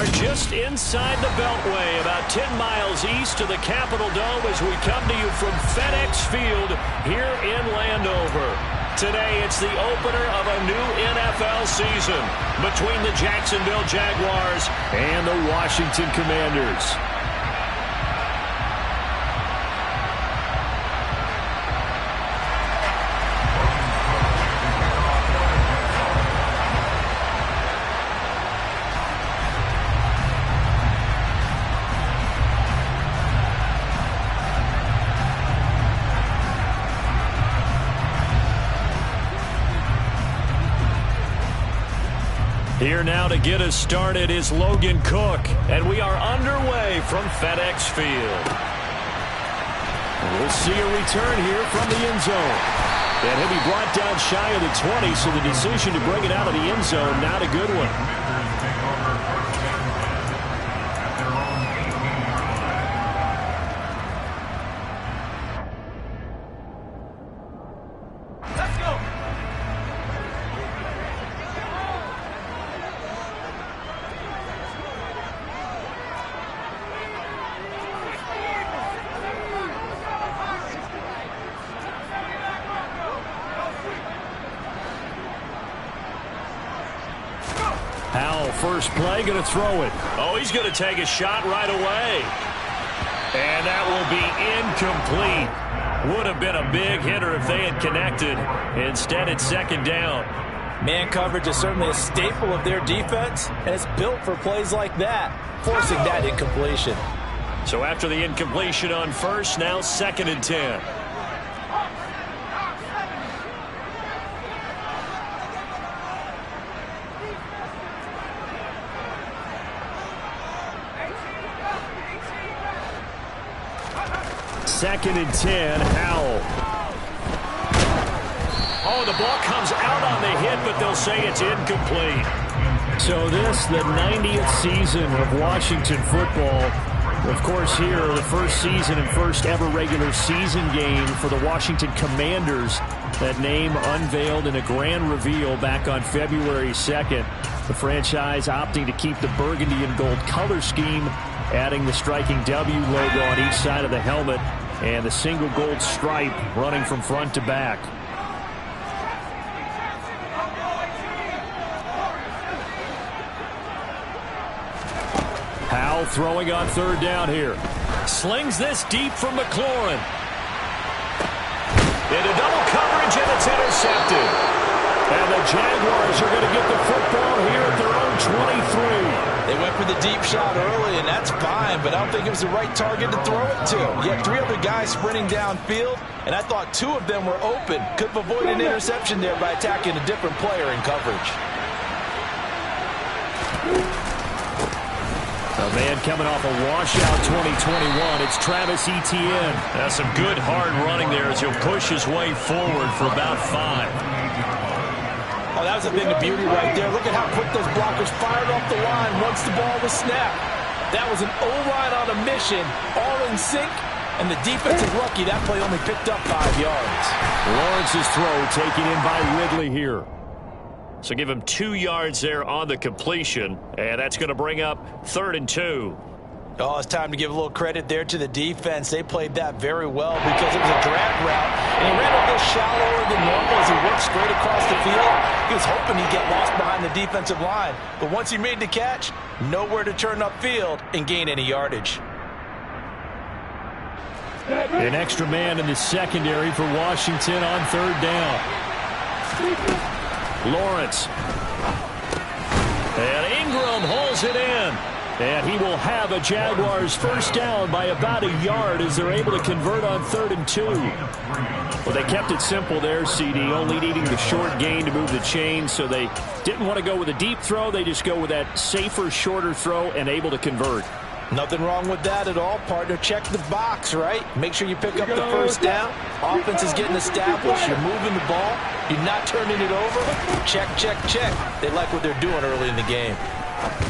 are just inside the Beltway, about 10 miles east of the Capitol Dome as we come to you from FedEx Field here in Landover. Today, it's the opener of a new NFL season between the Jacksonville Jaguars and the Washington Commanders. Here now to get us started is Logan Cook, and we are underway from FedEx Field. We'll see a return here from the end zone. And he'll be brought down shy of the 20, so the decision to bring it out of the end zone, not a good one. First play, going to throw it. Oh, he's going to take a shot right away. And that will be incomplete. Would have been a big hitter if they had connected. Instead, it's second down. Man coverage is certainly a staple of their defense, and it's built for plays like that, forcing that incompletion. So after the incompletion on first, now 2nd and 10. Second and 10, Howell. Oh, the ball comes out on the hit, but they'll say it's incomplete. So this, the 90th season of Washington football. Of course, here, the first season and first ever regular season game for the Washington Commanders. That name unveiled in a grand reveal back on February 2nd. The franchise opting to keep the burgundy and gold color scheme, adding the striking W logo on each side of the helmet, and the single gold stripe running from front to back. Howell throwing on third down here. Slings this deep from McLaurin. Into double coverage, and it's intercepted. And the Jaguars are going to get the football here at their own 23. They went for the deep shot early, and that's fine, but I don't think it was the right target to throw it to. You had 3 other guys sprinting downfield, and I thought 2 of them were open. Could have avoided an interception there by attacking a different player in coverage. A man coming off a washout 2021, it's Travis Etienne. That's some good hard running there as he'll push his way forward for about 5. Oh, that was a thing of beauty right there. Look at how quick those blockers fired off the line once the ball was snapped. That was an O-line on a mission, all in sync, and the defensive rookie, that play only picked up 5 yards. Lawrence's throw taken in by Ridley here. So give him 2 yards there on the completion, and that's going to bring up 3rd and 2. Oh, it's time to give a little credit there to the defense. They played that very well because it was a drag route, and he ran a little shallower than normal as he worked straight across the field. He was hoping he'd get lost behind the defensive line, but once he made the catch, nowhere to turn upfield and gain any yardage. An extra man in the secondary for Washington on 3rd down. Lawrence. And Ingram holds it in. And he will have a Jaguars first down by about a yard as they're able to convert on 3rd and 2. Well, they kept it simple there, CD, only needing the short gain to move the chain, so they didn't want to go with a deep throw. They just go with that safer, shorter throw and able to convert. Nothing wrong with that at all, partner. Check the box, right? Make sure you pick up the first down. Offense is getting established. You're moving the ball. You're not turning it over. Check, check, check. They like what they're doing early in the game.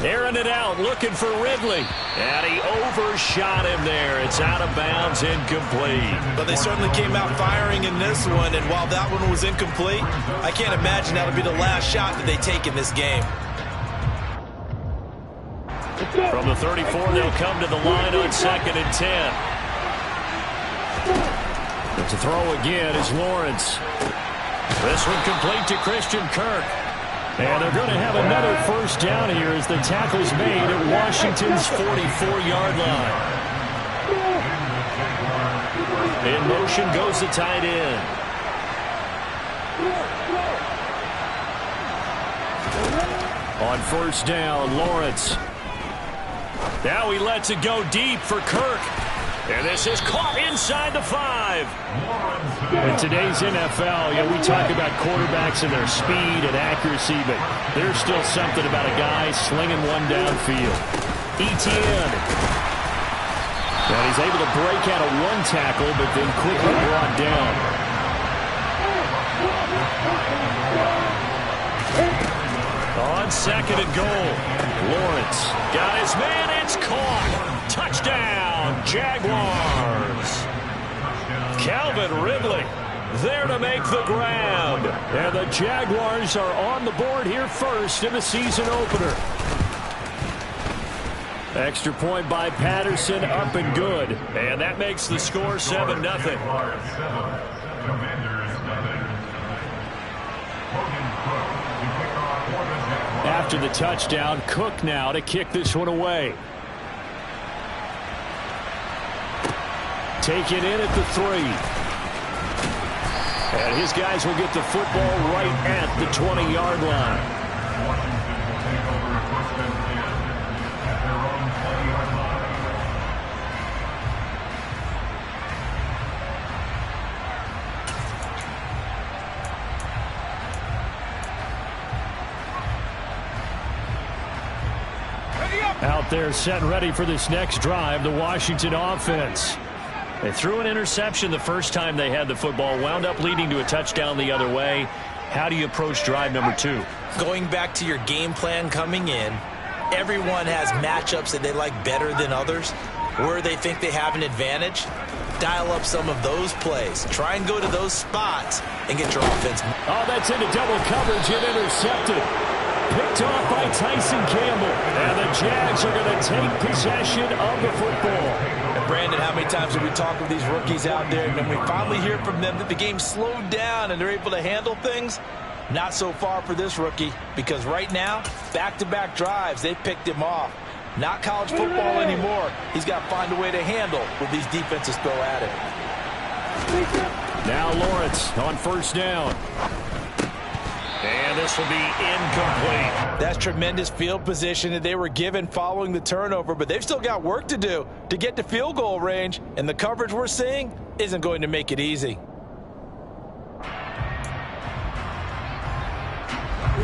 Airing it out, looking for Ridley. And he overshot him there. It's out of bounds, incomplete. But they certainly came out firing in this one, and while that one was incomplete, I can't imagine that'll be the last shot that they take in this game. From the 34, they'll come to the line on 2nd and 10. But to throw again is Lawrence. This one complete to Christian Kirk. And they're going to have another first down here as the tackle's made at Washington's 44-yard line. In motion goes the tight end. On first down, Lawrence. Now he lets it go deep for Kirk. And this is caught inside the 5. In today's NFL, we talk about quarterbacks and their speed and accuracy, but there's still something about a guy slinging one downfield. Etienne. And he's able to break out of one tackle, but then quickly brought down. On 2nd and goal, Lawrence got his man. It's caught. Touchdown, Jaguars. Calvin Ridley there to make the grab. And the Jaguars are on the board here first in the season opener. Extra point by Patterson, up and good. And that makes the score 7-0. After the touchdown, Cook now to kick this one away. Taken in at the 3. And his guys will get the football right at the 20-yard line. Out there set and ready for this next drive, the Washington offense. They threw an interception the first time they had the football, wound up leading to a touchdown the other way. How do you approach drive number 2? Going back to your game plan coming in, everyone has matchups that they like better than others. Where they think they have an advantage, dial up some of those plays. Try and go to those spots and get your offense. Oh, that's into double coverage and intercepted. Picked off by Tyson Campbell. And the Jags are going to take possession of the football. And Brandon, how many times have we talked with these rookies out there, and then we finally hear from them that the game slowed down and they're able to handle things? Not so far for this rookie, because right now, back-to-back drives, they picked him off. Not college football anymore. He's got to find a way to handle what these defenses throw at him. Now Lawrence on first down. And this will be incomplete. That's tremendous field position that they were given following the turnover, but they've still got work to do to get to field goal range, and the coverage we're seeing isn't going to make it easy.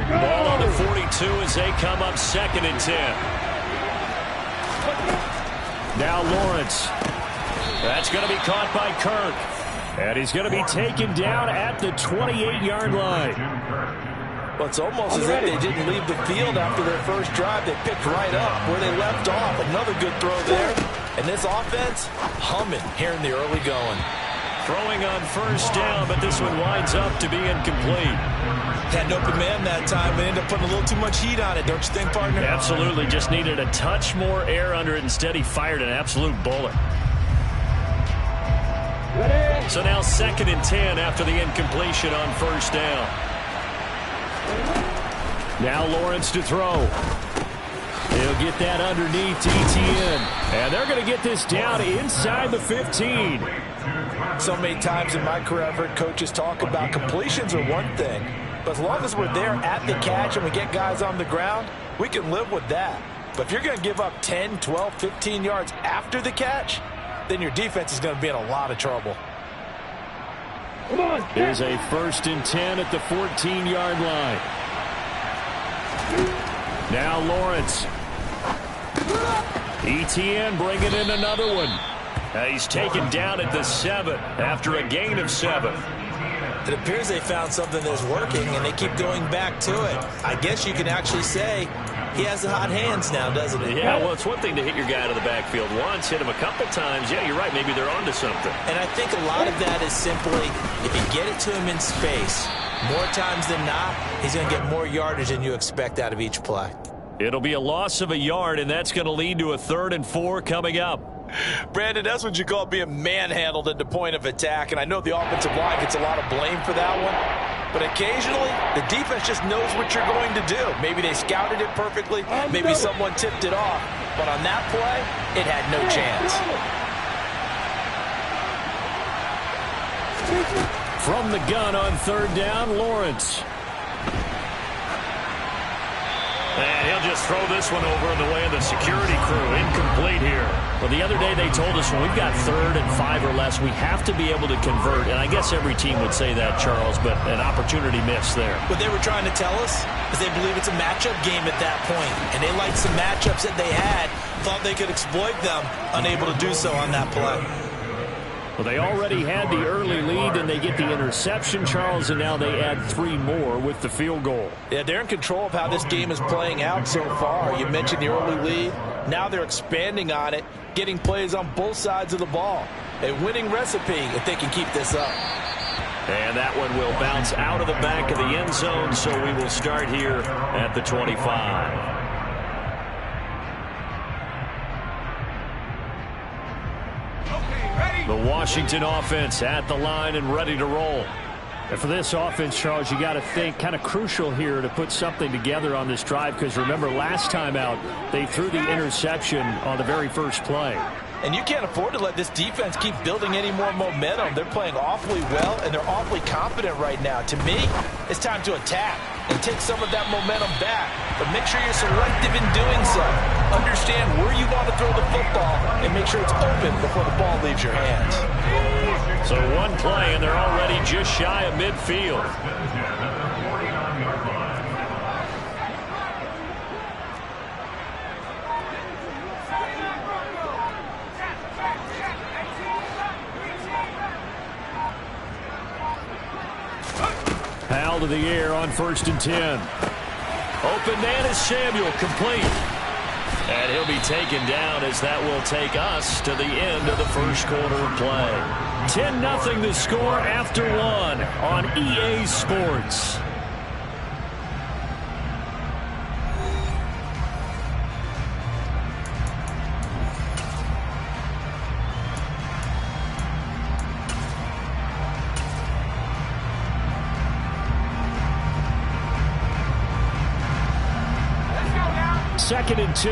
Ball on the 42 as they come up 2nd and 10. Now Lawrence. That's going to be caught by Kirk. And he's going to be taken down at the 28-yard line. Well, it's almost as if they didn't leave the field after their first drive. They picked right up where they left off. Another good throw there. And this offense, humming here in the early going. Throwing on first down, but this one winds up to be incomplete. Had an open man that time, but ended up putting a little too much heat on it, don't you think, partner? Absolutely. Just needed a touch more air under it. Instead, he fired an absolute bullet. So now 2nd and 10 after the incompletion on first down. Now Lawrence to throw. He'll get that underneath to Etienne. And they're going to get this down inside the 15. So many times in my career I've heard coaches talk about completions are one thing. But as long as we're there at the catch and we get guys on the ground, we can live with that. But if you're going to give up 10, 12, 15 yards after the catch, then your defense is going to be in a lot of trouble. Here's a 1st and 10 at the 14-yard line. Now Lawrence. Etienne bringing in another one. He's taken down at the 7 after a gain of 7. It appears they found something that's working, and they keep going back to it. I guess you can actually say he has the hot hands now, doesn't he? Yeah, well, it's one thing to hit your guy out of the backfield once, hit him a couple times. Yeah, you're right. Maybe they're onto something. And I think a lot of that is simply if you get it to him in space, more times than not, he's going to get more yardage than you expect out of each play. It'll be a loss of a yard, and that's going to lead to a 3rd and 4 coming up. Brandon, that's what you call being manhandled at the point of attack, and I know the offensive line gets a lot of blame for that one, but occasionally the defense just knows what you're going to do. Maybe they scouted it perfectly, maybe someone tipped it off, but on that play, it had no chance. From the gun on 3rd down, Lawrence. And he'll just throw this one over in the way of the security crew. Incomplete here. Well, the other day they told us when we've got 3rd and 5 or less, we have to be able to convert. And I guess every team would say that, Charles, but an opportunity missed there. What they were trying to tell us is they believe it's a matchup game at that point. And they liked some matchups that they had, thought they could exploit them, unable to do so on that play. Well, they already had the early lead, and they get the interception, Charles, and now they add 3 more with the field goal. Yeah, they're in control of how this game is playing out so far. You mentioned the early lead. Now they're expanding on it, getting plays on both sides of the ball. A winning recipe if they can keep this up. And that one will bounce out of the back of the end zone, so we will start here at the 25. The Washington offense at the line and ready to roll. And for this offense, Charles, you got to think kind of crucial here to put something together on this drive, because remember last time out they threw the interception on the very first play. And you can't afford to let this defense keep building any more momentum. They're playing awfully well, and they're awfully confident right now. To me, it's time to attack and take some of that momentum back. But make sure you're selective in doing so. Understand where you want to throw the football and make sure it's open before the ball leaves your hands. So one play, and they're already just shy of midfield. Powell to the air on 1st and 10. Open man is Samuel, complete. And he'll be taken down as that will take us to the end of the first quarter of play. 10-0 the score after 1 on EA Sports. Second and 2.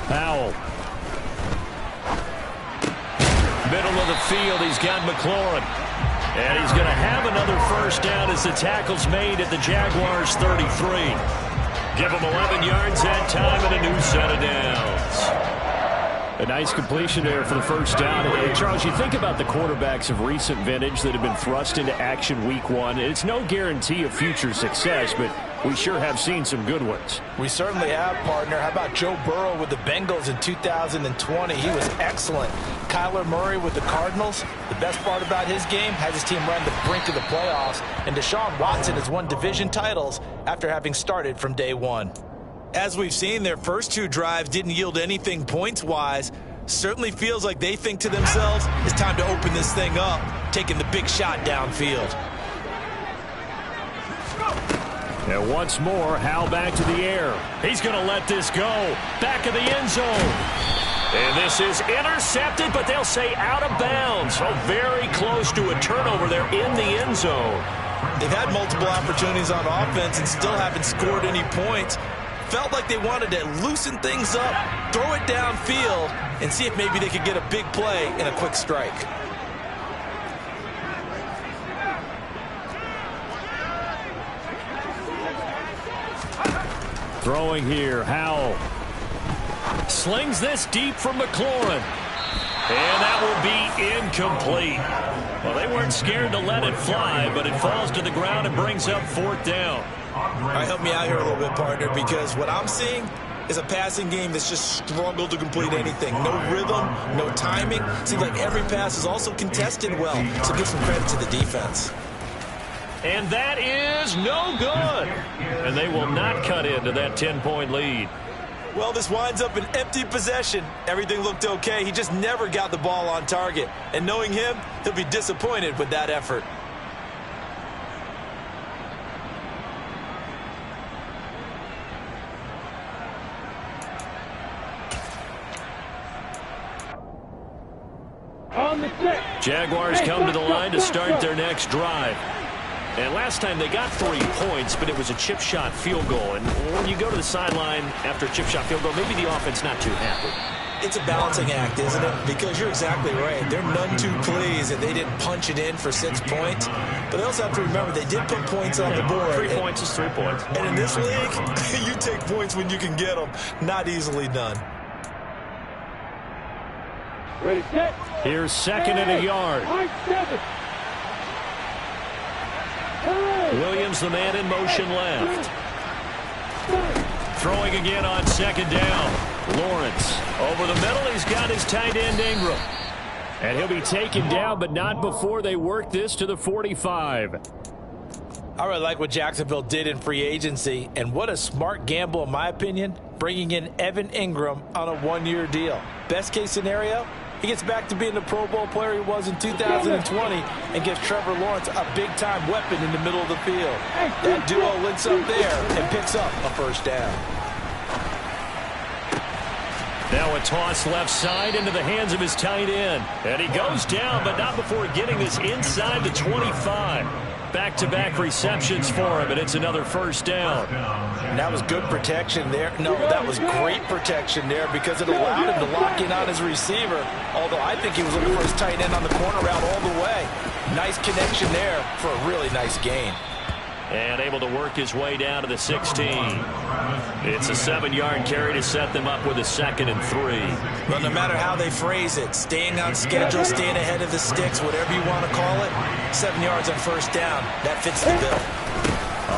Powell. Middle of the field, he's got McLaurin. And he's going to have another first down as the tackle's made at the Jaguars' 33. Give him 11 yards that time and a new set of downs. A nice completion there for the first down. And Charles, you think about the quarterbacks of recent vintage that have been thrust into action week 1. It's no guarantee of future success, but we sure have seen some good ones. We certainly have, partner. How about Joe Burrow with the Bengals in 2020? He was excellent. Kyler Murray with the Cardinals. The best part about his game has his team run the brink of the playoffs. And Deshaun Watson has won division titles after having started from day 1. As we've seen, their first 2 drives didn't yield anything points-wise. Certainly feels like they think to themselves, it's time to open this thing up, taking the big shot downfield. And once more, Howell back to the air. He's going to let this go. Back of the end zone. And this is intercepted, but they'll say out of bounds. So very close to a turnover there in the end zone. They've had multiple opportunities on offense and still haven't scored any points. Felt like they wanted to loosen things up, throw it downfield, and see if maybe they could get a big play in a quick strike. Throwing here, Howell. Slings this deep from McLaurin. And that will be incomplete. Well, they weren't scared to let it fly, but it falls to the ground and brings up 4th down. All right, help me out here a little bit, partner, because what I'm seeing is a passing game that's just struggled to complete anything. No rhythm, no timing. Seems like every pass is also contested well, so give some credit to the defense. And that is no good. And they will not cut into that 10-point lead. Well, this winds up an empty possession. Everything looked okay. He just never got the ball on target. And knowing him, he'll be disappointed with that effort. Jaguars come to the line to start their next drive. And last time they got 3 points, but it was a chip shot field goal. And when you go to the sideline after a chip shot field goal, maybe the offense not too happy. It's a balancing act, isn't it? Because you're exactly right. They're none too pleased that they didn't punch it in for 6 points. But they also have to remember they did put points on the board. 3 points is 3 points. And in this league, you take points when you can get them. Not easily done. Ready, set. Here's second and a yard. Williams, the man in motion left. Throwing again on second down. Lawrence over the middle. He's got his tight end Ingram. And he'll be taken down, but not before they work this to the 45. I really like what Jacksonville did in free agency. And what a smart gamble, in my opinion, bringing in Evan Ingram on a 1-year deal. Best case scenario, he gets back to being the Pro Bowl player he was in 2020 and gives Trevor Lawrence a big-time weapon in the middle of the field. That duo links up there and picks up a first down. Now a toss left side into the hands of his tight end. And he goes down, but not before getting this inside the 25. Back-to-back receptions for him, and it's another first down. And that was good protection there. No, that was great protection there because it allowed him to lock in on his receiver, although I think he was looking for his tight end on the corner route all the way. Nice connection there for a really nice gain. And able to work his way down to the 16. It's a 7-yard carry to set them up with a 2nd and 3. Well, no matter how they phrase it, staying on schedule, staying ahead of the sticks, whatever you want to call it, 7 yards on first down, that fits the bill.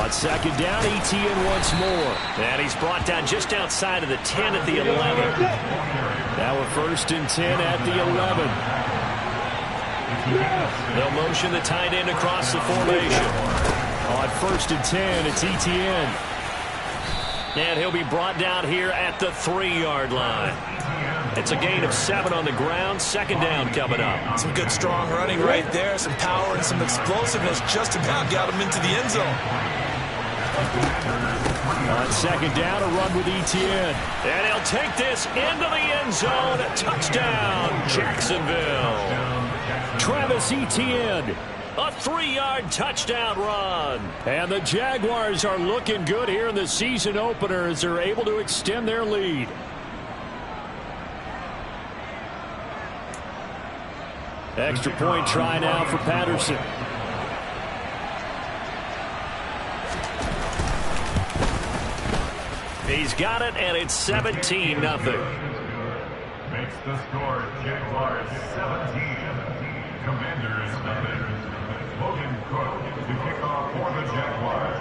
On second down, ETN once more. And he's brought down just outside of the 10 at the 11. Now a 1st and 10 at the 11. They'll motion the tight end across the formation. On 1st and 10, it's ETN. And he'll be brought down here at the 3-yard line. It's a gain of 7 on the ground. 2nd down coming up. Some good strong running right there. Some power and some explosiveness just about got him into the end zone. On 2nd down, a run with ETN. And he'll take this into the end zone. A touchdown, Jacksonville. Travis Etienne. A 3-yard touchdown run. And the Jaguars are looking good here in the season opener as they're able to extend their lead. Extra point try now for Patterson. He's got it, and it's 17-0. Makes the score Jaguars 17, Commanders 0. Logan Cook to kick off for the Jaguars.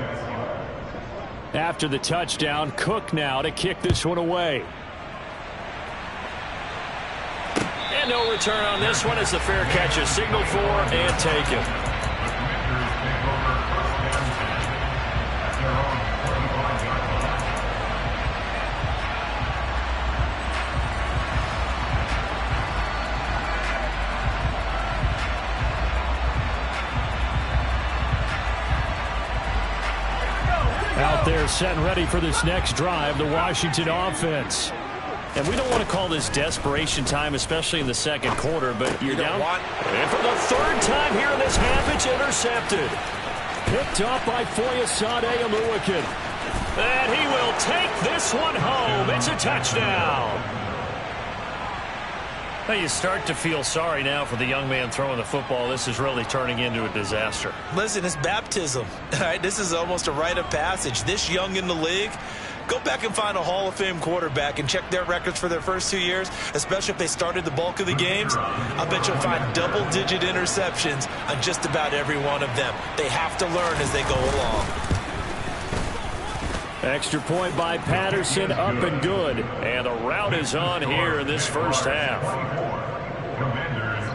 After the touchdown, Cook now to kick this one away. And no return on this one as the fair catch is signaled for and taken. Out there set and ready for this next drive, the Washington offense. And we don't want to call this desperation time, especially in the second quarter, but you're down. And for the 3rd time here in this half, it's intercepted. Picked up by Foyesade Oluwakin. And he will take this one home. It's a touchdown. Now you start to feel sorry now for the young man throwing the football. This is really turning into a disaster. Listen, it's baptism. All right, this is almost a rite of passage. This young in the league, go back and find a Hall of Fame quarterback and check their records for their first 2 years, especially if they started the bulk of the games. I bet you'll find double-digit interceptions on just about every one of them. They have to learn as they go along. Extra point by Patterson, up and good. And the route is on here in this first half. Commanders 0.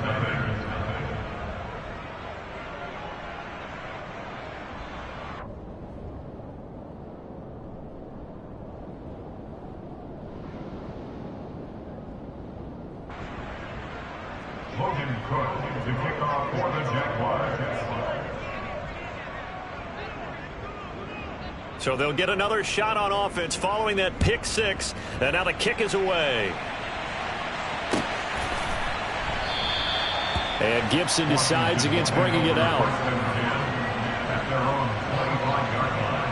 to kick off for the Jaguars. So they'll get another shot on offense following that pick six. And now the kick is away. And Gibson decides against bringing it out. At their own 25-yard line.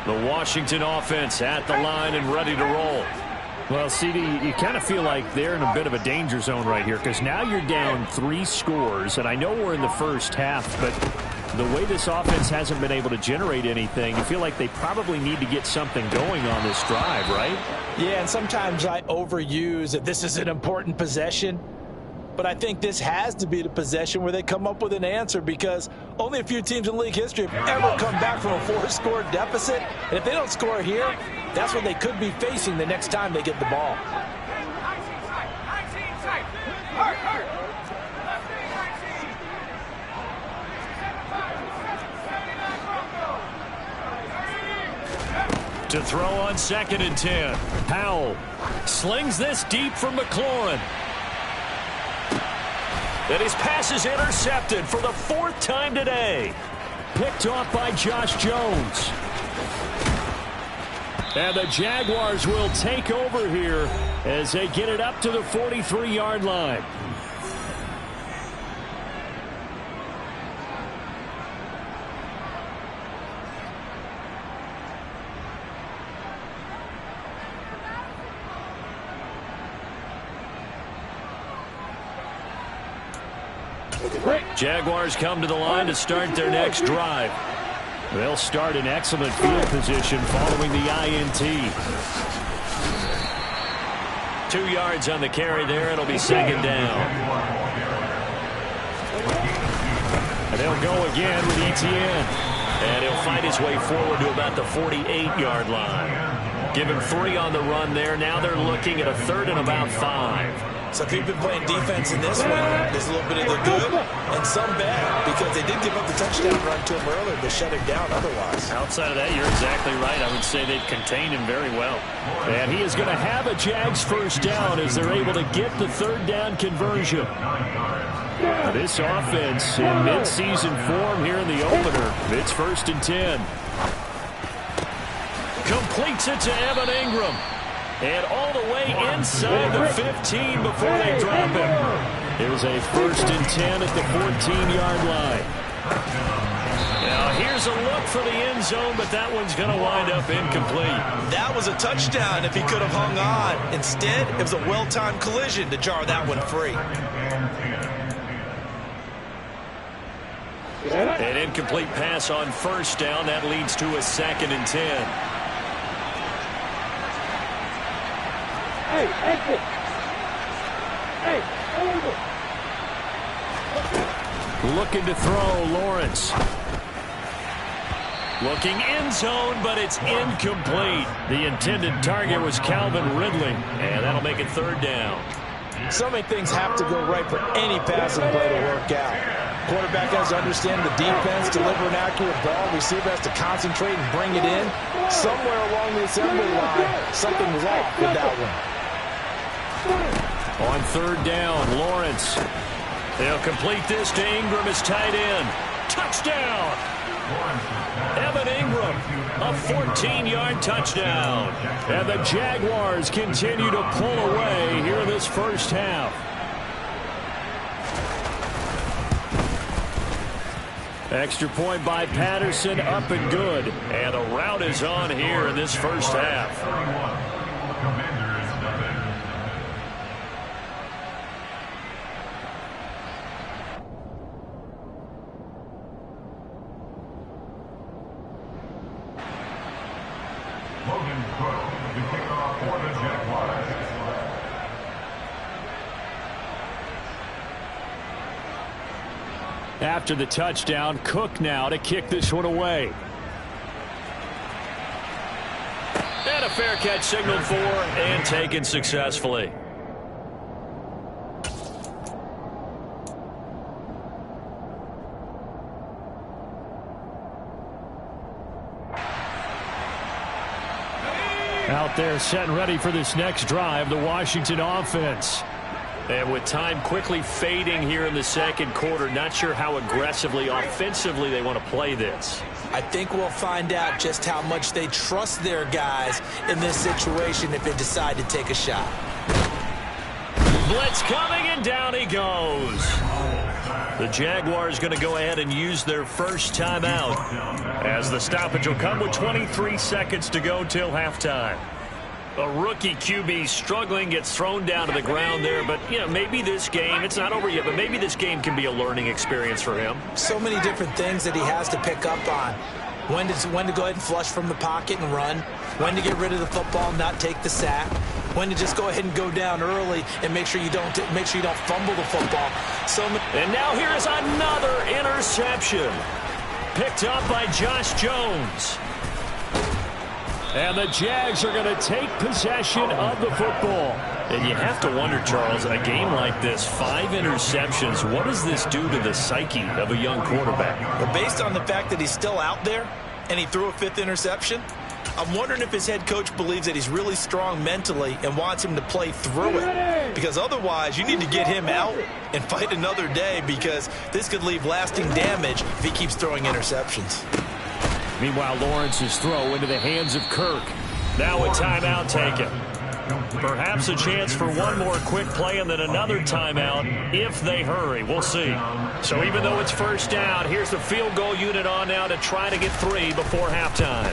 The Washington offense at the line and ready to roll. Well, CD, you kind of feel like they're in a bit of a danger zone right here because now you're down 3 scores, and I know we're in the first half, but the way this offense hasn't been able to generate anything, you feel like they probably need to get something going on this drive, right? Yeah, and sometimes I overuse that this is an important possession. But I think this has to be the possession where they come up with an answer because only a few teams in league history have ever come back from a 4-score deficit. And if they don't score here, that's what they could be facing the next time they get the ball. To throw on 2nd and 10. Powell slings this deep from McLaurin. And his pass is intercepted for the 4th time today. Picked off by Josh Jones. And the Jaguars will take over here as they get it up to the 43-yard line. Jaguars come to the line to start their next drive. They'll start in excellent field position following the INT. 2 yards on the carry there. It'll be 2nd down. And they'll go again with Etienne. And he'll fight his way forward to about the 48-yard line. Give him 3 on the run there. Now they're looking at a 3rd and about 5. So if you've been playing defense in this one, there's a little bit of the good and some bad because they did give up the touchdown run to him earlier to shut him down otherwise. Outside of that, you're exactly right. I would say they've contained him very well. And he is going to have a Jags first down as they're able to get the 3rd down conversion. This offense in mid-season form here in the opener. It's 1st and 10. Completes it to Evan Ingram. And all the way inside the 15 before they drop him. It was a 1st and 10 at the 14-yard line. Now here's a look for the end zone, but that one's going to wind up incomplete. That was a touchdown if he could have hung on. Instead, it was a well-timed collision to jar that one free. An incomplete pass on 1st down. That leads to a 2nd and 10. Looking to throw, Lawrence. Looking end zone, but it's incomplete. The intended target was Calvin Ridley, and that'll make it 3rd down. So many things have to go right for any passing play to work out. Quarterback has to understand the defense, deliver an accurate ball. Receiver has to concentrate and bring it in. Somewhere along the assembly line, something was off with that one. On 3rd down, Lawrence. They'll complete this to Ingram as tight end. Touchdown! Evan Ingram, a 14-yard touchdown. And the Jaguars continue to pull away here in this first half. Extra point by Patterson, up and good. And the route is on here in this first half. Commanders nothing. Logan Cook to kick off for the Jaguars. After the touchdown, Cook now to kick this one away. fair catch signaled for and taken successfully. Out there set and ready for this next drive, the Washington offense. And with time quickly fading here in the second quarter, not sure how aggressively, offensively they want to play this. I think we'll find out just how much they trust their guys in this situation if they decide to take a shot. Blitz coming, and down he goes. The Jaguars going to go ahead and use their first timeout, as the stoppage will come with 23 seconds to go till halftime. A rookie QB struggling, gets thrown down to the ground there, but you know, maybe this game, it's not over yet, but maybe this game can be a learning experience for him. So many different things that he has to pick up on. When to go ahead and flush from the pocket and run, when to get rid of the football and not take the sack, when to just go ahead and go down early and make sure you don't fumble the football. And now here is another interception, picked up by Josh Jones. And the Jags are going to take possession of the football. And you have to wonder, Charles, a game like this, 5 interceptions, what does this do to the psyche of a young quarterback? Well, based on the fact that he's still out there and he threw a 5th interception, I'm wondering if his head coach believes that he's really strong mentally and wants him to play through it. Because otherwise, you need to get him out and fight another day, because this could leave lasting damage if he keeps throwing interceptions. Meanwhile, Lawrence's throw into the hands of Kirk. Now a timeout taken. Perhaps a chance for one more quick play and then another timeout if they hurry. We'll see. So even though it's first down, here's the field goal unit on now to try to get 3 before halftime.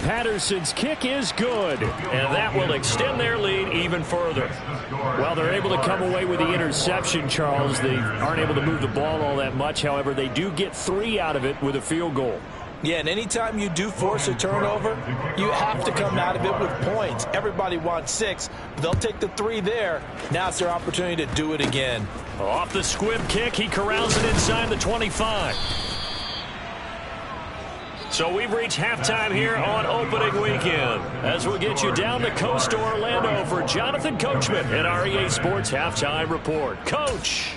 Patterson's kick is good, and that will extend their lead even further. Well, they're able to come away with the interception, Charles. They aren't able to move the ball all that much. However, they do get 3 out of it with a field goal. Yeah, and anytime you do force a turnover, you have to come out of it with points. Everybody wants 6. They'll take the 3 there. Now it's their opportunity to do it again. Off the squib kick, he corrals it inside the 25. So we've reached halftime here on opening weekend, as we'll get you down the coast to Orlando for Jonathan Coachman in our EA Sports Halftime Report. Coach.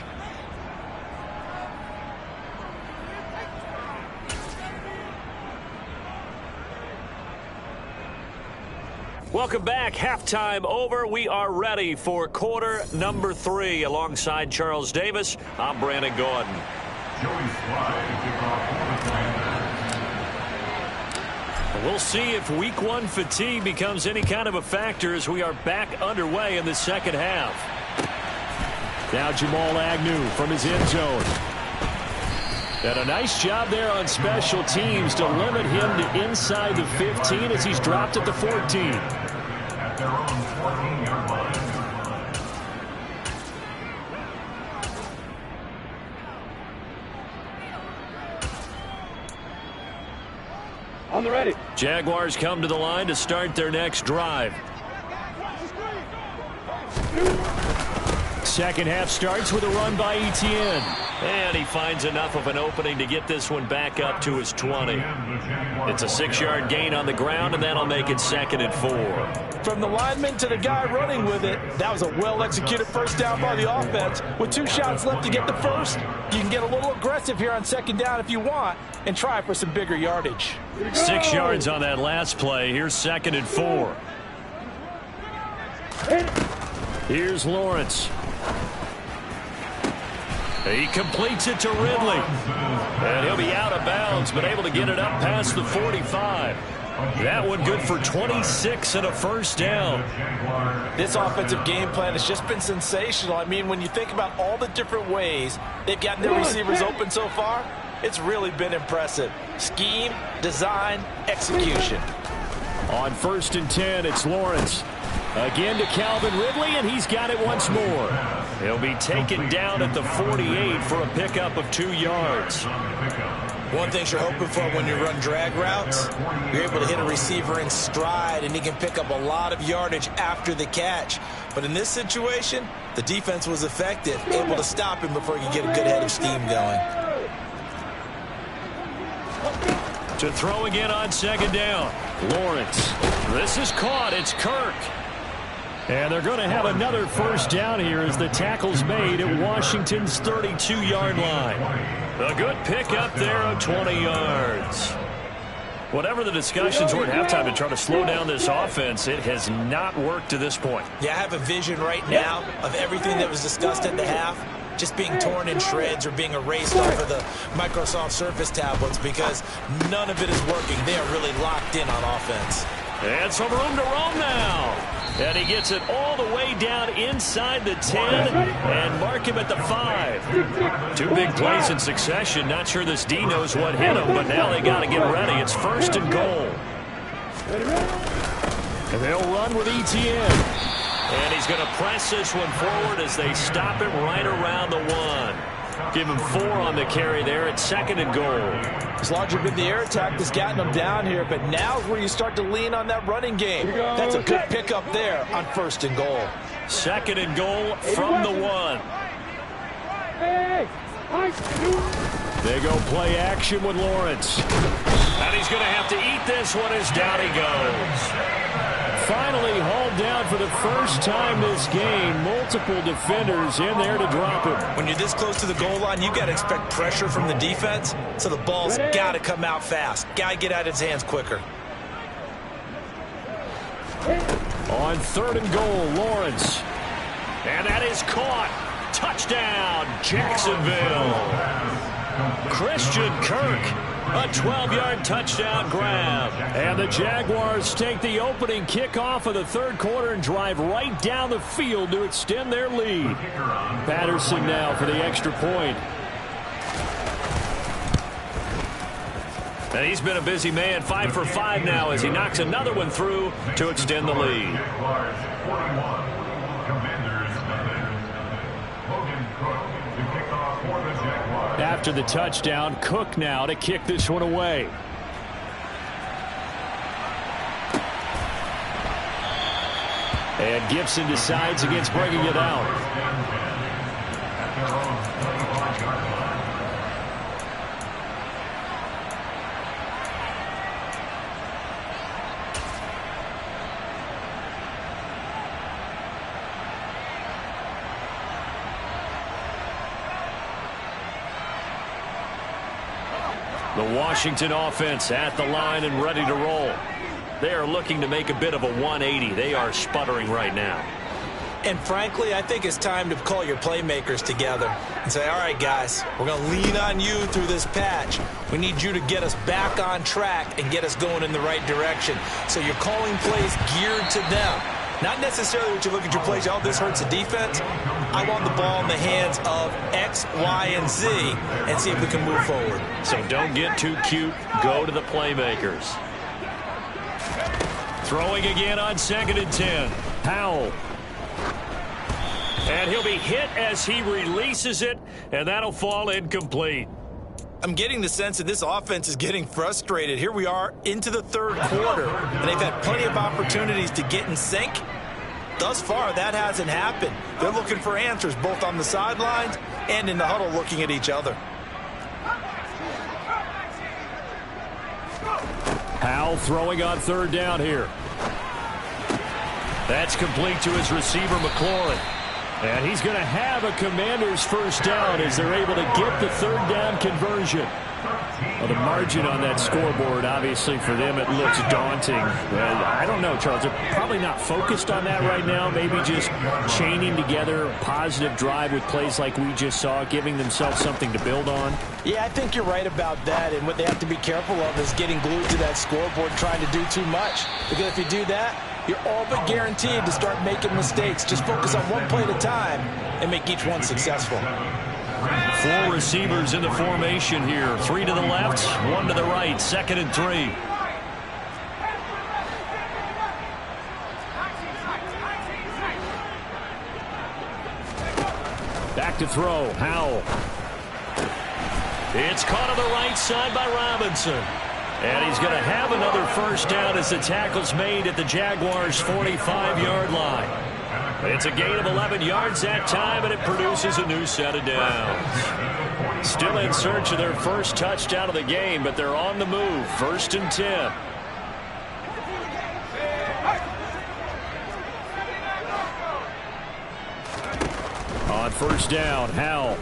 Welcome back. Halftime over. We are ready for quarter number 3. Alongside Charles Davis, I'm Brandon Gordon. We'll see if week 1 fatigue becomes any kind of a factor as we are back underway in the second half. Now Jamal Agnew from his end zone. And a nice job there on special teams to limit him to inside the 15 as he's dropped at the 14. At their own 14-yard line. On the ready. Jaguars come to the line to start their next drive. Second half starts with a run by Etienne. And he finds enough of an opening to get this one back up to his 20. It's a 6-yard gain on the ground, and that'll make it 2nd and 4. From the lineman to the guy running with it, that was a well-executed first down by the offense. With 2 shots left to get the first, you can get a little aggressive here on second down if you want and try for some bigger yardage. 6 yards on that last play. Here's 2nd and 4. Here's Lawrence. He completes it to Ridley. And he'll be out of bounds, but able to get it up past the 45. That one good for 26 and a first down. This offensive game plan has just been sensational. I mean, when you think about all the different ways they've gotten their receivers open so far, it's really been impressive. Scheme, design, execution. On 1st and 10, it's Lawrence. Again to Calvin Ridley, and he's got it once more. He'll be taken down at the 48 for a pickup of 2 yards. One thing you're hoping for when you run drag routes, you're able to hit a receiver in stride, and he can pick up a lot of yardage after the catch. But in this situation, the defense was effective, able to stop him before he could get a good head of steam going. To throw again on second down. Lawrence. This is caught. It's Kirk. And they're going to have another first down here as the tackle's made at Washington's 32-yard line. A good pickup there of 20 yards. Whatever the discussions were at halftime to try to slow down this offense, it has not worked to this point. Yeah, I have a vision right now of everything that was discussed at the half just being torn in shreds or being erased off of the Microsoft Surface tablets because none of it is working. They are really locked in on offense. And some room to roam now. And he gets it all the way down inside the 10 and mark him at the 5. Two big plays in succession. Not sure this D knows what hit him, but now they got to get ready. It's first and goal. And they'll run with Etienne. And he's going to press this one forward as they stop him right around the 1. Give him 4 on the carry there at second and goal. It's largely been the air attack that's gotten them down here, but now's where you start to lean on that running game. That's a good pickup there on first and goal. Second and goal from the 1. They go play action with Lawrence. And he's going to have to eat this one as down he goes. Finally hauled down for the first time this game. Multiple defenders in there to drop him. When you're this close to the goal line, you got to expect pressure from the defense, so the ball's got to come out fast. Got to get out of his hands quicker. On third and goal, Lawrence. And that is caught. Touchdown, Jacksonville. Christian Kirk. A 12-yard touchdown grab. And the Jaguars take the opening kickoff of the third quarter and drive right down the field to extend their lead. Patterson now for the extra point. And he's been a busy man, 5 for 5 now as he knocks another one through to extend the lead. After the touchdown, Cook now to kick this one away. And Gibson decides against bringing it out. The Washington offense at the line and ready to roll. They are looking to make a bit of a 180. They are sputtering right now. And frankly, I think it's time to call your playmakers together and say, all right, guys, we're going to lean on you through this patch. We need you to get us back on track and get us going in the right direction. So you're calling plays geared to them. Not necessarily what you look at your plays, oh, this hurts the defense. I want the ball in the hands of X, Y, and Z and see if we can move forward. So don't get too cute. Go to the playmakers. Throwing again on second and 10. Powell. And he'll be hit as he releases it, and that'll fall incomplete. I'm getting the sense that this offense is getting frustrated. Here we are into the third quarter, and they've had plenty of opportunities to get in sync. Thus far, that hasn't happened. They're looking for answers both on the sidelines and in the huddle looking at each other. Powell throwing on third down here. That's complete to his receiver, McLaurin. And he's going to have a Commanders first down as they're able to get the third down conversion. Well, the margin on that scoreboard, obviously, for them, it looks daunting. I don't know, Charles. They're probably not focused on that right now. Maybe just chaining together a positive drive with plays like we just saw, giving themselves something to build on. Yeah, I think you're right about that. And what they have to be careful of is getting glued to that scoreboard trying to do too much. Because if you do that, you're all but guaranteed to start making mistakes. Just focus on one play at a time and make each one successful. 4 receivers in the formation here. 3 to the left, 1 to the right. Second and 3. Back to throw. Howell. It's caught on the right side by Robinson. And he's going to have another first down as the tackle's made at the Jaguars' 45-yard line. It's a gain of 11 yards that time, and it produces a new set of downs. Still in search of their first touchdown of the game, but they're on the move. 1st and 10. On 1st down, Howell.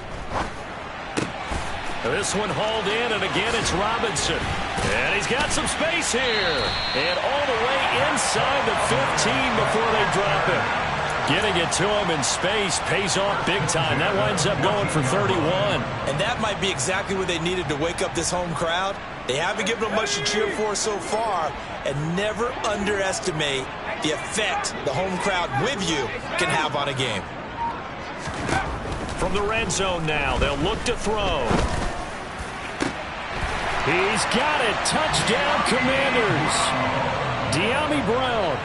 This one hauled in, and again it's Robinson. And he's got some space here. And all the way inside the 15 before they drop him. Getting it to him in space pays off big time. That winds up going for 31. And that might be exactly what they needed to wake up this home crowd. They haven't given them much to cheer for so far. And never underestimate the effect the home crowd with you can have on a game. From the red zone now, they'll look to throw. He's got it. Touchdown, Commanders. De'Ami Brown,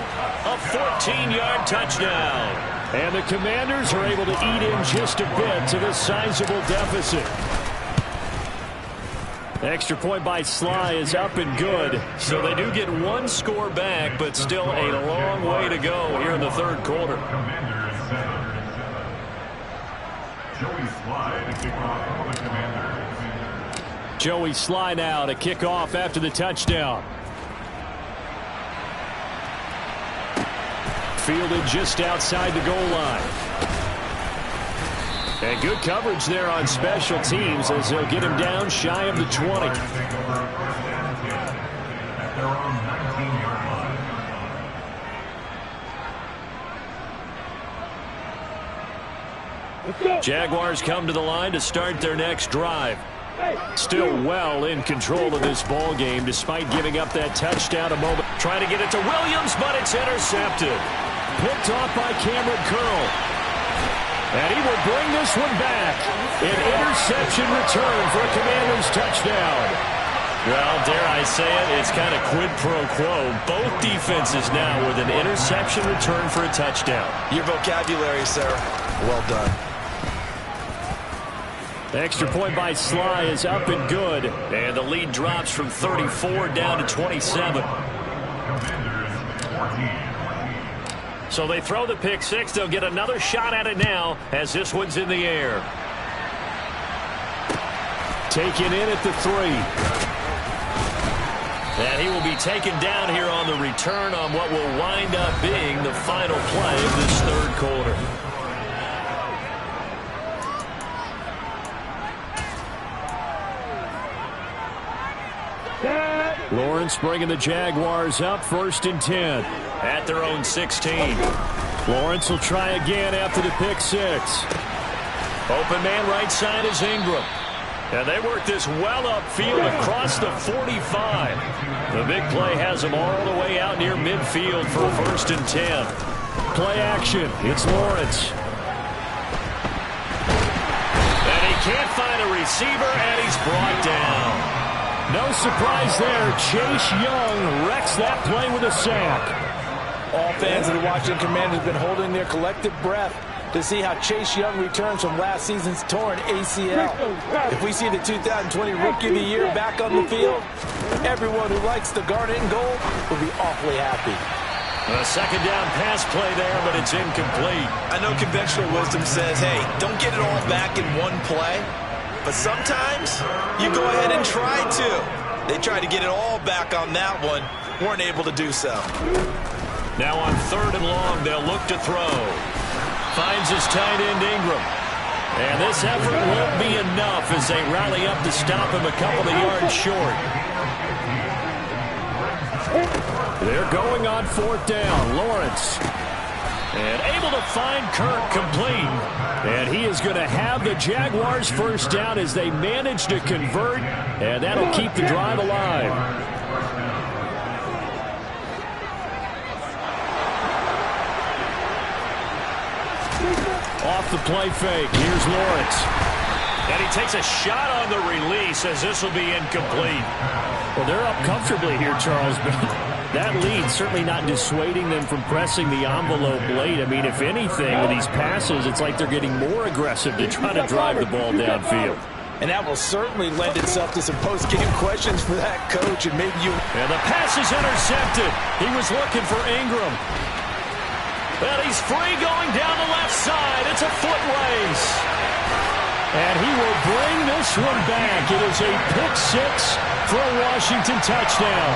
a 14-yard touchdown. And the Commanders are able to eat in just a bit to this sizable deficit. Extra point by Sly is up and good. So they do get one score back, but still a long way to go here in the 3rd quarter. Commanders 7. Joey Sly to kick off for the Commanders. Joey Sly now to kick off after the touchdown. Fielded just outside the goal line. And good coverage there on special teams as they'll get him down shy of the 20. At their own 19-yard line. Jaguars come to the line to start their next drive. Still well in control of this ball game despite giving up that touchdown a moment. Trying to get it to Williams, but it's intercepted. Picked off by Cameron Curl. And he will bring this one back. An interception return for a Commanders touchdown. Well, dare I say it, it's kind of quid pro quo. Both defenses now with an interception return for a touchdown. Your vocabulary, sir. Well done. Extra point by Sly is up and good. And the lead drops from 34 down to 27. So they throw the pick six. They'll get another shot at it now as this one's in the air. Taken in at the 3. And he will be taken down here on the return on what will wind up being the final play of this 3rd quarter. Lawrence bringing the Jaguars up 1st and 10 at their own 16. Lawrence will try again after the pick six. Open man right side is Ingram. And they work this well upfield across the 45. The big play has them all the way out near midfield for 1st and 10. Play action. It's Lawrence. And he can't find a receiver, and he's brought down. No surprise there. Chase Young wrecks that play with a sack. All fans of the Washington Commanders have been holding their collective breath to see how Chase Young returns from last season's torn ACL. If we see the 2020 Rookie of the Year back on the field, everyone who likes the garnet and gold will be awfully happy. A 2nd down pass play there, but it's incomplete. I know conventional wisdom says, hey, don't get it all back in one play. But sometimes you go ahead and try to. They tried to get it all back on that one. Weren't able to do so. Now on 3rd and long, they'll look to throw. Finds his tight end Ingram. And this effort won't be enough as they rally up to stop him a couple of yards short. They're going on 4th down. Lawrence. And able to find Kirk complete. And he is going to have the Jaguars' 1st down as they manage to convert. And that'll keep the drive alive. Off the play fake. Here's Lawrence. And he takes a shot on the release as this will be incomplete. Well, they're up comfortably here, Charles, but that lead certainly not dissuading them from pressing the envelope late. I mean, if anything, with these passes, it's like they're getting more aggressive to try to drive the ball downfield. And that will certainly lend itself to some post-game questions for that coach. And maybe you... And the pass is intercepted. He was looking for Ingram. And he's free going down the left side. It's a foot race. And he will bring this one back. It is a pick six for a Washington touchdown.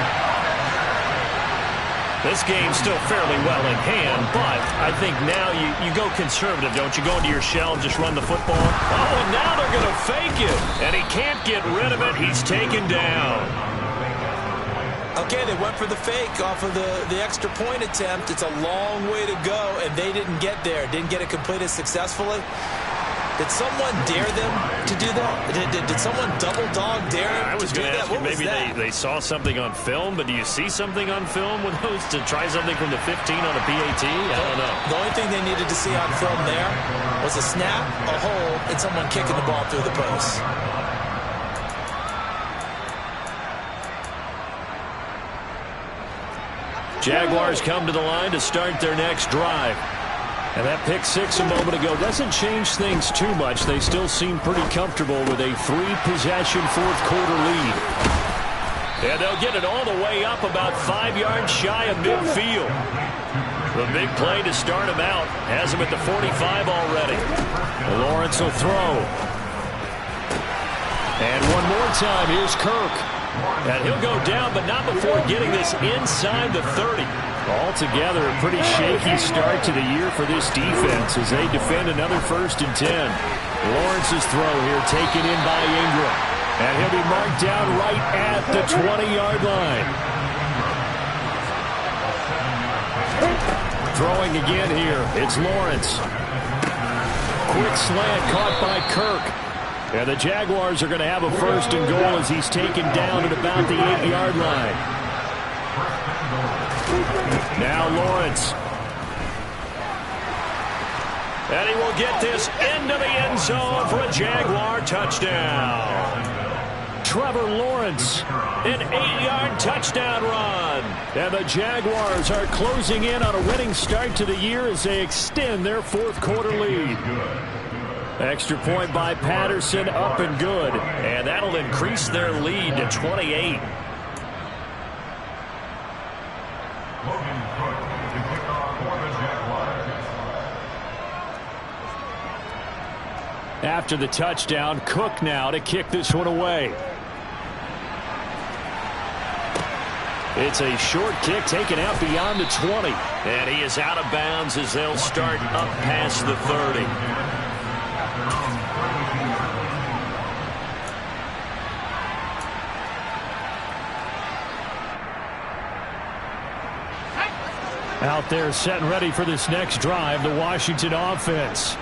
This game's still fairly well in hand, but I think now you go conservative, don't you? Go into your shell and just run the football. Oh, and now they're going to fake it. And he can't get rid of it. He's taken down. Okay, they went for the fake off of the extra point attempt. It's a long way to go, and they didn't get there. Didn't get it completed successfully. Did someone dare them to do that? Did someone double dog dare them to do that? What was that? Maybe they saw something on film, but do you see something on film with those to try something from the 15 on a PAT? I don't know. The only thing they needed to see on film there was a snap, a hold, and someone kicking the ball through the post. Jaguars come to the line to start their next drive. And that pick six a moment ago doesn't change things too much. They still seem pretty comfortable with a three-possession fourth-quarter lead. And they'll get it all the way up about 5 yards shy of midfield. The big play to start him out has him at the 45 already. Lawrence will throw. And one more time, here's Kirk. And he'll go down, but not before getting this inside the 30. Altogether, a pretty shaky start to the year for this defense as they defend another 1st and 10. Lawrence's throw here taken in by Ingram. And he'll be marked down right at the 20-yard line. Throwing again here, it's Lawrence. Quick slant caught by Kirk. And the Jaguars are going to have a 1st and goal as he's taken down at about the 8-yard line. Now Lawrence. And he will get this into the end zone for a Jaguar touchdown. Trevor Lawrence, an 8-yard touchdown run. And the Jaguars are closing in on a winning start to the year as they extend their fourth-quarter lead. Extra point by Patterson, up and good. And that'll increase their lead to 28. After the touchdown, Cook now to kick this one away. It's a short kick taken out beyond the 20. And he is out of bounds as they'll start up past the 30. Out there set and ready for this next drive, the Washington offense.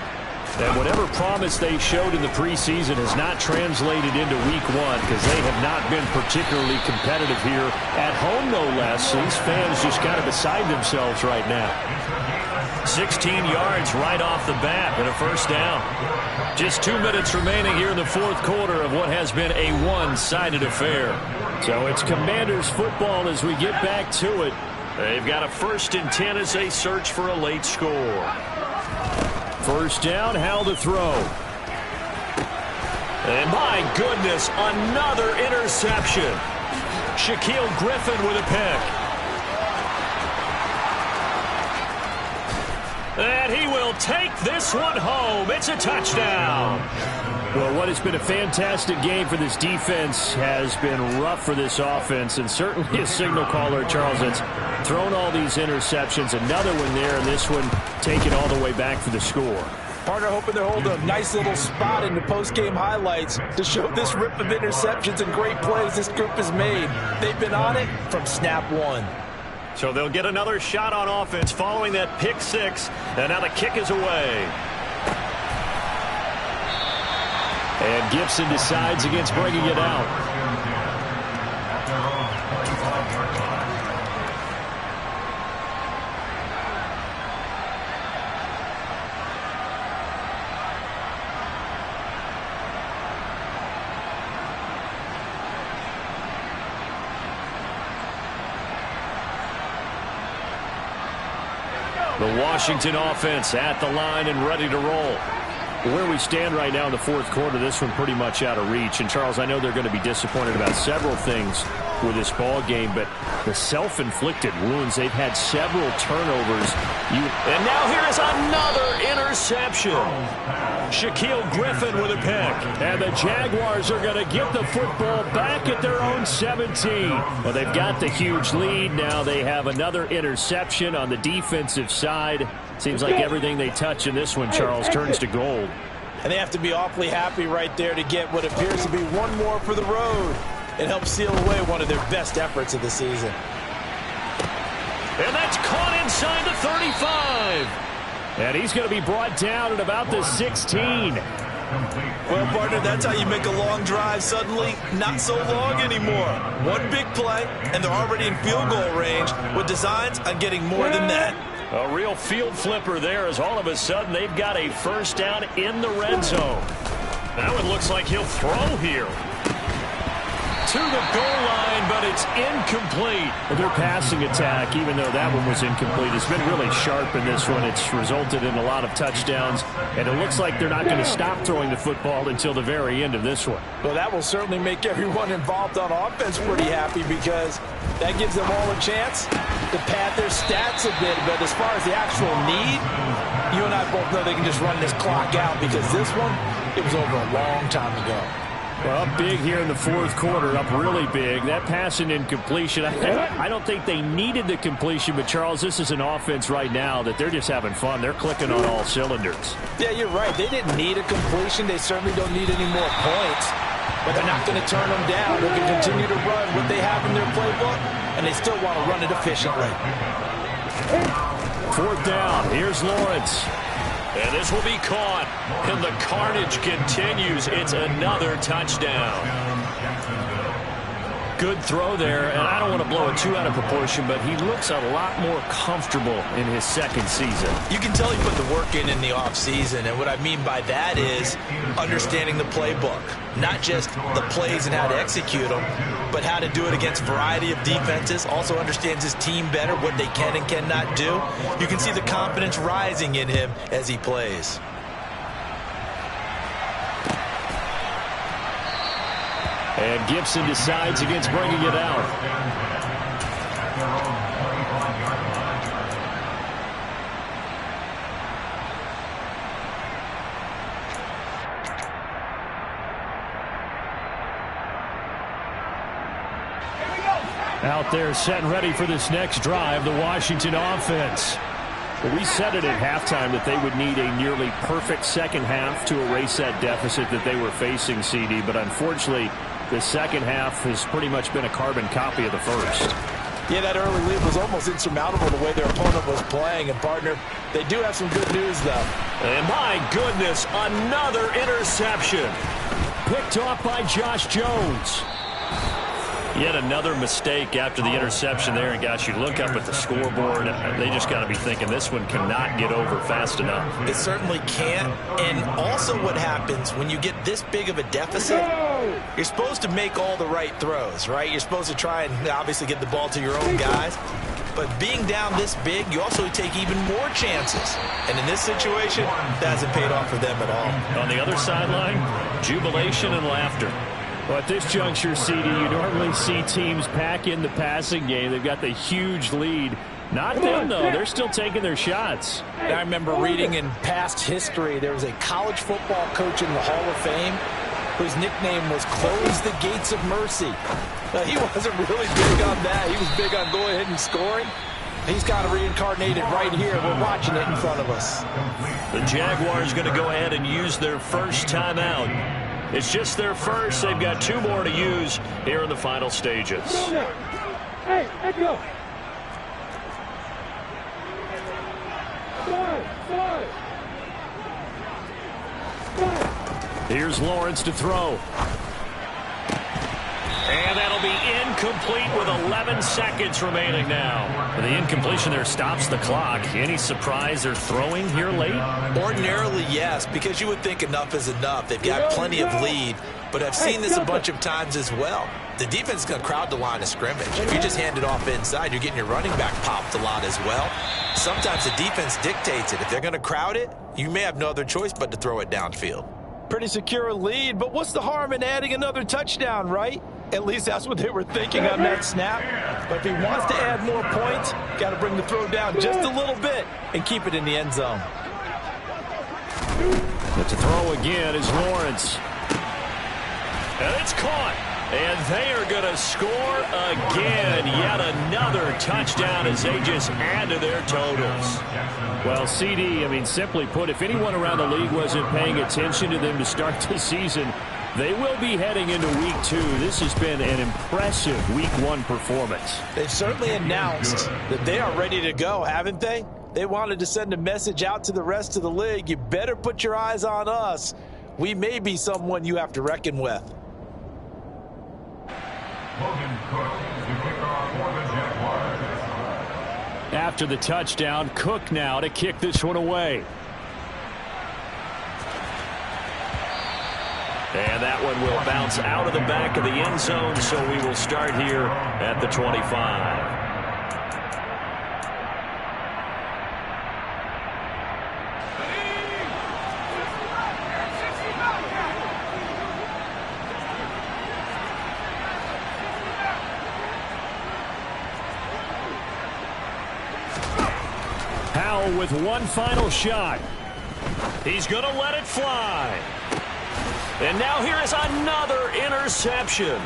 And whatever promise they showed in the preseason has not translated into week one because they have not been particularly competitive here at home, no less. These fans just kind of beside themselves right now. 16 yards right off the bat and a 1st down. Just 2 minutes remaining here in the fourth quarter of what has been a one-sided affair. So it's Commanders football as we get back to it. They've got a 1st and 10 as they search for a late score. 1st down, Howell to throw. And my goodness, another interception. Shaquille Griffin with a pick. And he will take this one home. It's a touchdown. Well, what has been a fantastic game for this defense has been rough for this offense, and certainly a signal caller, Charles, that's thrown all these interceptions. Another one there, and this one taken all the way back for the score. Partner hoping they're holding a nice little spot in the post-game highlights to show this rip of interceptions and great plays this group has made. They've been on it from snap one. So they'll get another shot on offense following that pick six, and now the kick is away. And Gibson decides against bringing it out. The Washington offense at the line and ready to roll. Where we stand right now in the fourth quarter, this one pretty much out of reach. And, Charles, I know they're going to be disappointed about several things with this ball game, but the self-inflicted wounds, they've had several turnovers. And now here is another interception. Shaquille Griffin with a pick. And the Jaguars are going to get the football back at their own 17. Well, they've got the huge lead. Now they have another interception on the defensive side. Seems like everything they touch in this one, Charles, turns to gold. And they have to be awfully happy right there to get what appears to be one more for the road. It helps seal away one of their best efforts of the season. And that's caught inside the 35. And he's going to be brought down at about the 16. Well, partner, that's how you make a long drive suddenly not so long anymore. One big play, and they're already in field goal range with designs on getting more than that. A real field flipper there as all of a sudden they've got a first down in the red zone. Now it looks like he'll throw here. To the goal line, but it's incomplete. Their passing attack, even though that one was incomplete, has been really sharp in this one. It's resulted in a lot of touchdowns, and it looks like they're not going to stop throwing the football until the very end of this one. Well, that will certainly make everyone involved on offense pretty happy because that gives them all a chance to pad their stats a bit. But as far as the actual need, you and I both know they can just run this clock out because this one, it was over a long time ago. Well, up big here in the fourth quarter, up really big. That pass and incompletion, I don't think they needed the completion, but, Charles, this is an offense right now that they're just having fun. They're clicking on all cylinders. Yeah, you're right. They didn't need a completion. They certainly don't need any more points, but they're not going to turn them down. They can continue to run what they have in their playbook, and they still want to run it efficiently. Fourth down. Here's Lawrence. And this will be caught. And the carnage continues. It's another touchdown. Good throw there. And I don't want to blow it too out of proportion, but he looks a lot more comfortable in his second season. You can tell he put the work in the offseason. And what I mean by that is understanding the playbook. Not just the plays and how to execute them, but how to do it against a variety of defenses. Also understands his team better, what they can and cannot do. You can see the confidence rising in him as he plays. And Gibson decides against bringing it out. Out there set and ready for this next drive, the Washington offense. Well, we said it at halftime that they would need a nearly perfect second half to erase that deficit that they were facing, CD, but unfortunately the second half has pretty much been a carbon copy of the first. Yeah, that early lead was almost insurmountable the way their opponent was playing. And, partner, they do have some good news, though. And, my goodness, another interception. Picked off by Josh Jones. Yet another mistake after the interception there. And, gosh, you look up at the scoreboard, they just got to be thinking this one cannot get over fast enough. It certainly can't. And also what happens when you get this big of a deficit, you're supposed to make all the right throws, right? You're supposed to try and obviously get the ball to your own guys. But being down this big, you also take even more chances. And in this situation, that hasn't paid off for them at all. On the other sideline, jubilation and laughter. Well, at this juncture, CD, you normally see teams pack in the passing game. They've got the huge lead. Not them, though. They're still taking their shots. I remember reading in past history, there was a college football coach in the Hall of Fame whose nickname was Close the Gates of Mercy. He wasn't really big on that. He was big on going ahead and scoring. He's kind of reincarnated right here. We're watching it in front of us. The Jaguars going to go ahead and use their first timeout. It's just their first. They've got two more to use here in the final stages. Hey, let's go. Here's Lawrence to throw. And that'll be incomplete with 11 seconds remaining now. The incompletion there stops the clock. Any surprise they're throwing here late? Ordinarily, yes, because you would think enough is enough. They've got plenty of lead, but I've seen this a bunch of times as well. The defense is going to crowd the line of scrimmage. If you just hand it off inside, you're getting your running back popped a lot as well. Sometimes the defense dictates it. If they're going to crowd it, you may have no other choice but to throw it downfield. Pretty secure lead, but what's the harm in adding another touchdown, right? At least that's what they were thinking on that snap. But if he wants to add more points, got to bring the throw down just a little bit and keep it in the end zone. But to throw again is Lawrence. And it's caught. And they are going to score again. Yet another touchdown as they just add to their totals. Well, CD, I mean, simply put, if anyone around the league wasn't paying attention to them to start the season, they will be heading into Week 2. This has been an impressive Week 1 performance. They've certainly announced that they are ready to go, haven't they? They wanted to send a message out to the rest of the league. You better put your eyes on us. We may be someone you have to reckon with. After the touchdown, Cook now to kick this one away. And that one will bounce out of the back of the end zone, so we will start here at the 25. With one final shot. He's going to let it fly. And now here is another interception.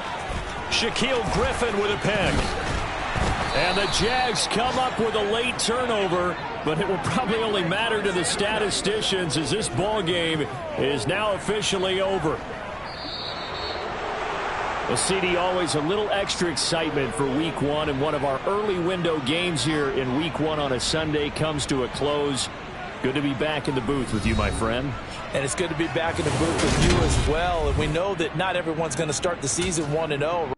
Shaquille Griffin with a pick. And the Jags come up with a late turnover, but it will probably only matter to the statisticians as this ball game is now officially over. Well, CD, always a little extra excitement for Week 1, and one of our early window games here in Week 1 on a Sunday comes to a close. Good to be back in the booth with you, my friend. And it's good to be back in the booth with you as well. And we know that not everyone's going to start the season 1-0.